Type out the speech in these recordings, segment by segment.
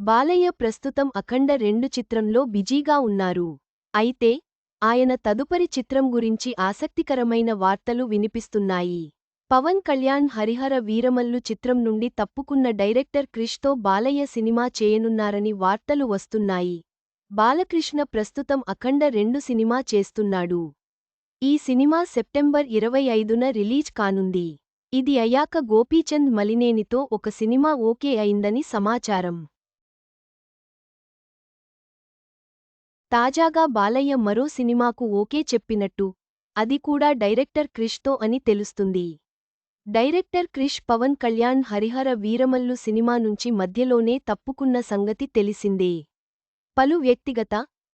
బాలయ్య ప్రస్తుతం అఖండ 2 చిత్రంలో బిజీగా ఉన్నారు. అయితే ఆయన తదుపరి చిత్రం గురించి ఆసక్తికరమైన వార్తలు వినిపిస్తున్నాయి. పవన్ కళ్యాణ్ హరిహర వీరమల్లు చిత్రం నుండి తప్పుకున్న డైరెక్టర్ క్రిష్తో బాలయ్య సినిమా చేయనున్నారని వార్తలు వస్తున్నాయి. బాలకృష్ణ ప్రస్తుతం అఖండ 2 సినిమా చేస్తున్నాడు. ఈ సినిమా సెప్టెంబర్ 25న రిలీజ్ కానుంది. ఇది అయ్యాక గోపీచంద్ మలినేనితో ఒక సినిమా ఓకే అయిందని సమాచారం. తాజాగా బాలయ్య మరో సినిమాకు ఓకే చెప్పినట్టు, అది కూడా డైరెక్టర్ క్రిష్తో అని తెలుస్తుంది. డైరెక్టర్ క్రిష్ పవన్ కళ్యాణ్ హరిహర వీరమల్లు సినిమా నుంచి మధ్యలోనే తప్పుకున్న సంగతి తెలిసిందే. పలు వ్యక్తిగత,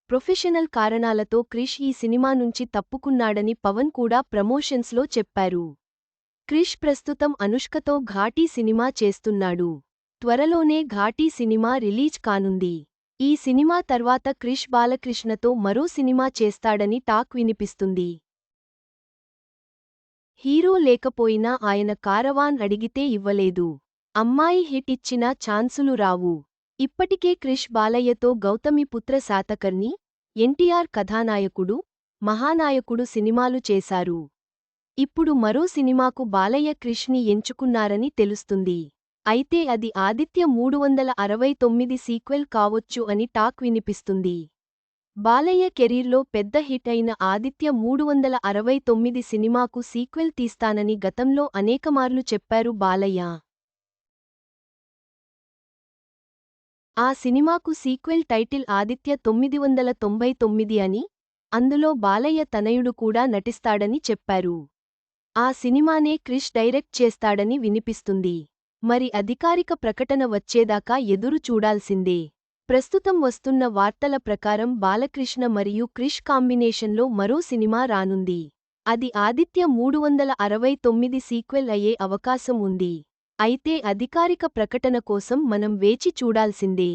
ప్రొఫెషనల్ కారణాలతో క్రిష్ ఈ సినిమా నుంచి తప్పుకున్నాడని పవన్ కూడా ప్రమోషన్స్లో చెప్పారు. క్రిష్ ప్రస్తుతం అనుష్కతో ఘాటీ సినిమా చేస్తున్నాడు. త్వరలోనే ఘాటీ సినిమా రిలీజ్ కానుంది. ఈ సినిమా తర్వాత క్రిష్ బాలకృష్ణతో మరో సినిమా చేస్తాడని టాక్ వినిపిస్తుంది. హీరో లేకపోయినా ఆయన కారవాన్ అడిగితే ఇవ్వలేదు. అమ్మాయి హిట్ ఇచ్చినా ఛాన్సులు రావు. ఇప్పటికే క్రిష్ బాలయ్యతో గౌతమిపుత్ర శాతకర్ణి, ఎన్టీఆర్ కథానాయకుడు, మహానాయకుడు సినిమాలు చేశారు. ఇప్పుడు మరో సినిమాకు బాలయ్య క్రిష్ని ఎంచుకున్నారని తెలుస్తుంది. అయితే అది ఆదిత్య 369 సీక్వెల్ కావొచ్చు అని టాక్ వినిపిస్తుంది. బాలయ్య కెరీర్లో పెద్ద హిట్ అయిన ఆదిత్య 369 సినిమాకు సీక్వెల్ తీస్తానని గతంలో అనేకమార్లు చెప్పారు బాలయ్య. ఆ సినిమాకు సీక్వెల్ టైటిల్ ఆదిత్య 999 అని, అందులో బాలయ్య తనయుడు కూడా నటిస్తాడని చెప్పారు. ఆ సినిమానే క్రిష్ డైరెక్ట్ చేస్తాడని వినిపిస్తుంది. మరి అధికారిక ప్రకటన వచ్చేదాకా ఎదురు చూడాల్సిందే. ప్రస్తుతం వస్తున్న వార్తల ప్రకారం బాలకృష్ణ మరియు క్రిష్ కాంబినేషన్లో మరో సినిమా రానుంది. అది ఆదిత్య 369 సీక్వెల్ అయ్యే అవకాశం ఉంది. అయితే అధికారిక ప్రకటన కోసం మనం వేచి చూడాల్సిందే.